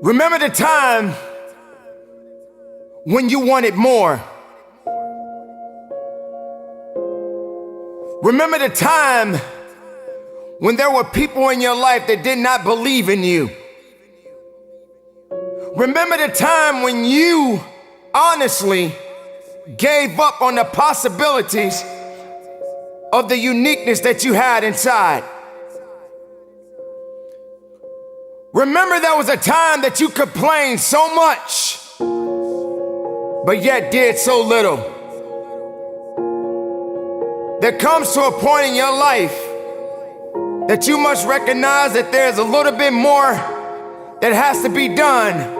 Remember the time when you wanted more. Remember the time when there were people in your life that did not believe in you. Remember the time when you honestly gave up on the possibilities of the uniqueness that you had inside. Remember there was a time that you complained so much, but yet did so little. There comes to a point in your life that you must recognize that there's a little bit more that has to be done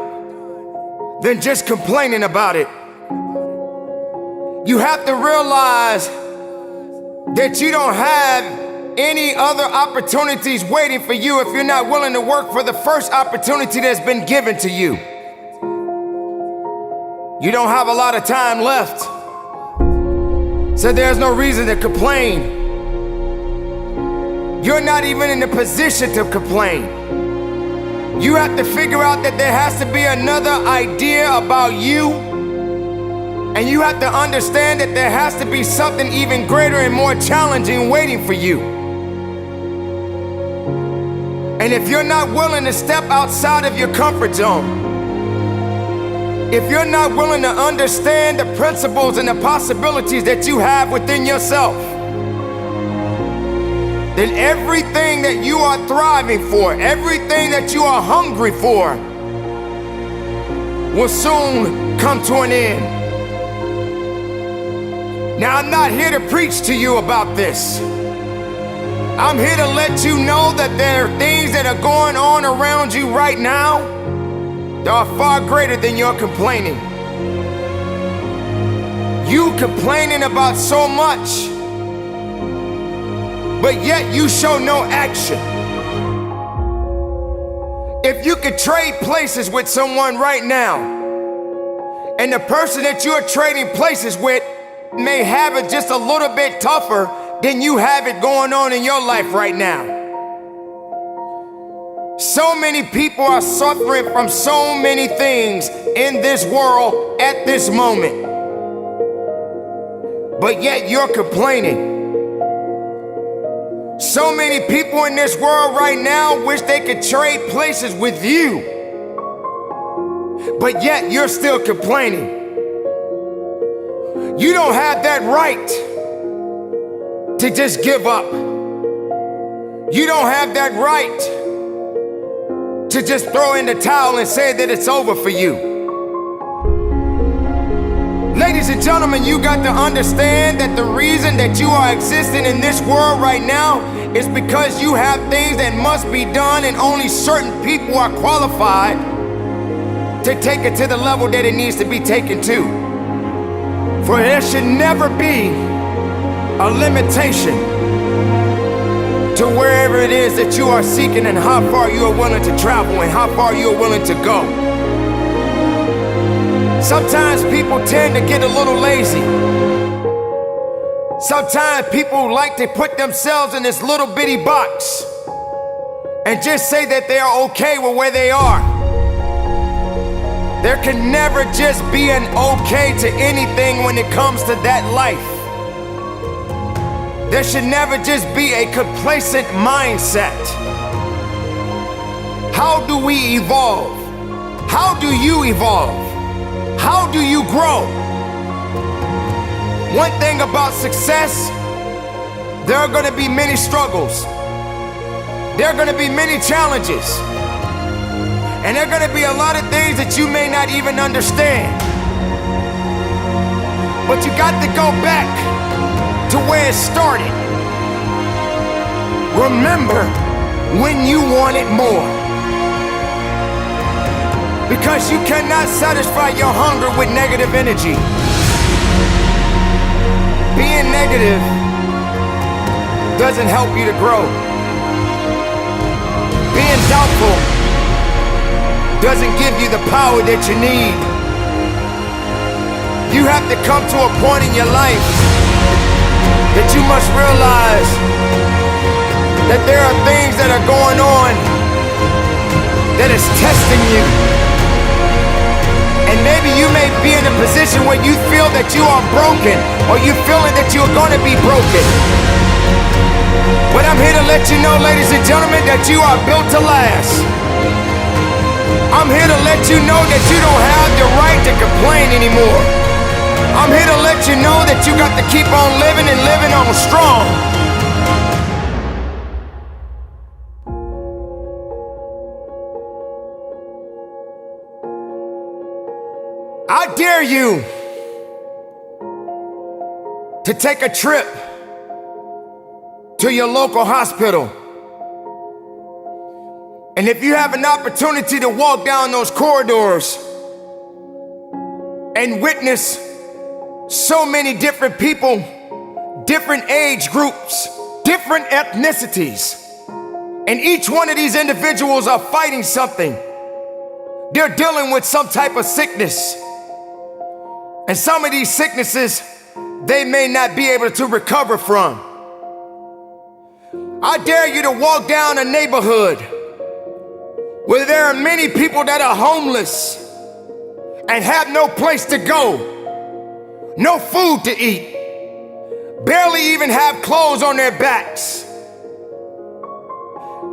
than just complaining about it. You have to realize that you don't have any other opportunities waiting for you if you're not willing to work for the first opportunity that's been given to you. You don't have a lot of time left, so there's no reason to complain. You're not even in the position to complain. You have to figure out that there has to be another idea about you, and you have to understand that there has to be something even greater and more challenging waiting for you. And if you're not willing to step outside of your comfort zone, if you're not willing to understand the principles and the possibilities that you have within yourself, then everything that you are thriving for, everything that you are hungry for, will soon come to an end. Now, I'm not here to preach to you about this. I'm here to let you know that there are things that are going on around you right now that are far greater than your complaining. You complaining about so much, but yet you show no action. If you could trade places with someone right now, and the person that you're trading places with may have it just a little bit tougher than you have it going on in your life right now. So many people are suffering from so many things in this world at this moment, but yet you're complaining. So many people in this world right now wish they could trade places with you, but yet you're still complaining. You don't have that right to just give up. You don't have that right to just throw in the towel and say that it's over for you. Ladies and gentlemen, you got to understand that the reason that you are existing in this world right now is because you have things that must be done, and only certain people are qualified to take it to the level that it needs to be taken to. For there should never be a limitation to wherever it is that you are seeking, and how far you are willing to travel, and how far you are willing to go. Sometimes people tend to get a little lazy. Sometimes people like to put themselves in this little bitty box and just say that they are okay with where they are. There can never just be an okay to anything when it comes to that life. There should never just be a complacent mindset. How do we evolve? How do you evolve? How do you grow? One thing about success, there are going to be many struggles. There are going to be many challenges. And there are going to be a lot of things that you may not even understand. But you got to go back to where it started. Remember when you wanted more. Because you cannot satisfy your hunger with negative energy. Being negative doesn't help you to grow. Being doubtful doesn't give you the power that you need. You have to come to a point in your life that you must realize that there are things that are going on that is testing you. And maybe you may be in a position where you feel that you are broken, or you feeling that you're going to be broken. But I'm here to let you know, ladies and gentlemen, that you are built to last. I'm here to let you know that you don't have the right to complain anymore. I'm here to let you know that you got to keep on living and living on strong. I dare you to take a trip to your local hospital. And if you have an opportunity to walk down those corridors and witness so many different people, different age groups, different ethnicities, and each one of these individuals are fighting something. They're dealing with some type of sickness. And some of these sicknesses, they may not be able to recover from. I dare you to walk down a neighborhood where there are many people that are homeless and have no place to go, no food to eat, barely even have clothes on their backs.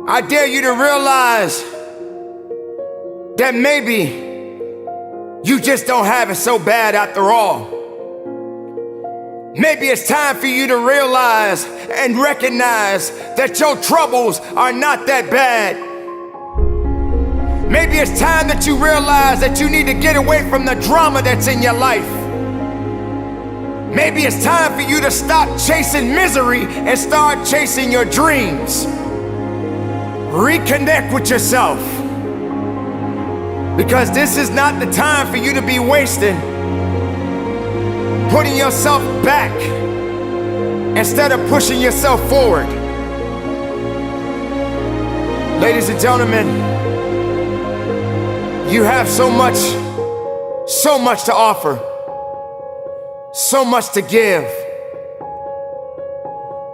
I dare you to realize that maybe you just don't have it so bad after all. Maybe it's time for you to realize and recognize that your troubles are not that bad. Maybe it's time that you realize that you need to get away from the drama that's in your life. Maybe it's time for you to stop chasing misery and start chasing your dreams. Reconnect with yourself. Because this is not the time for you to be wasting, putting yourself back instead of pushing yourself forward. Ladies and gentlemen, you have so much to offer, so much to give,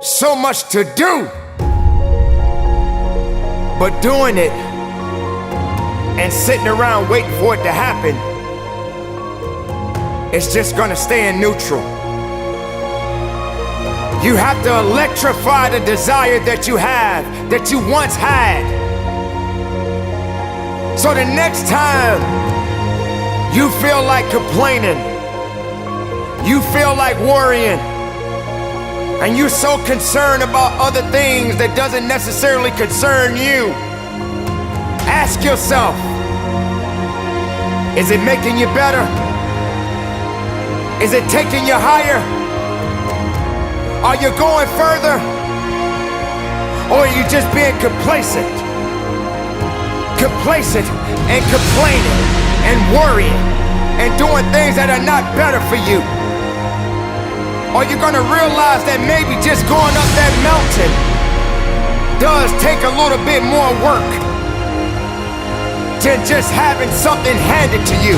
so much to do. But doing it and sitting around waiting for it to happen, it's just gonna stay in neutral. You have to electrify the desire that you have, that you once had. So the next time you feel like complaining, you feel like worrying, and you're so concerned about other things that doesn't necessarily concern you, ask yourself, is it making you better? Is it taking you higher? Are you going further? Or are you just being complacent? Complacent and complaining and worrying and doing things that are not better for you? Are you gonna realize that maybe just going up that mountain does take a little bit more work than just having something handed to you?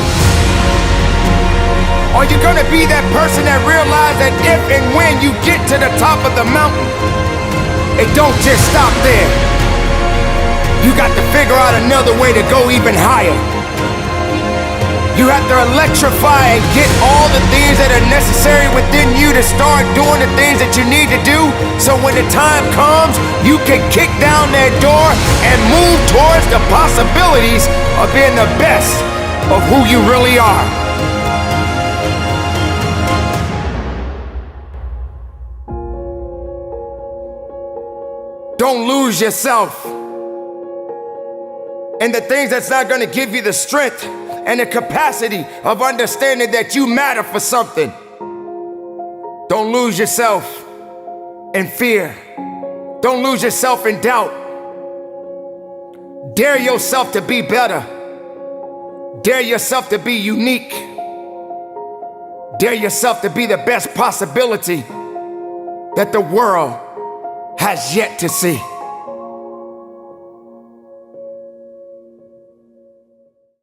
Are you gonna be that person that realizes that if and when you get to the top of the mountain, it don't just stop there? You got to figure out another way to go even higher. You have to electrify and get all the things that are necessary within you to start doing the things that you need to do, so when the time comes, you can kick down that door and move towards the possibilities of being the best of who you really are. Don't lose yourself in the things that's not going to give you the strength and the capacity of understanding that you matter for something. Don't lose yourself in fear. Don't lose yourself in doubt. Dare yourself to be better. Dare yourself to be unique. Dare yourself to be the best possibility that the world has yet to see.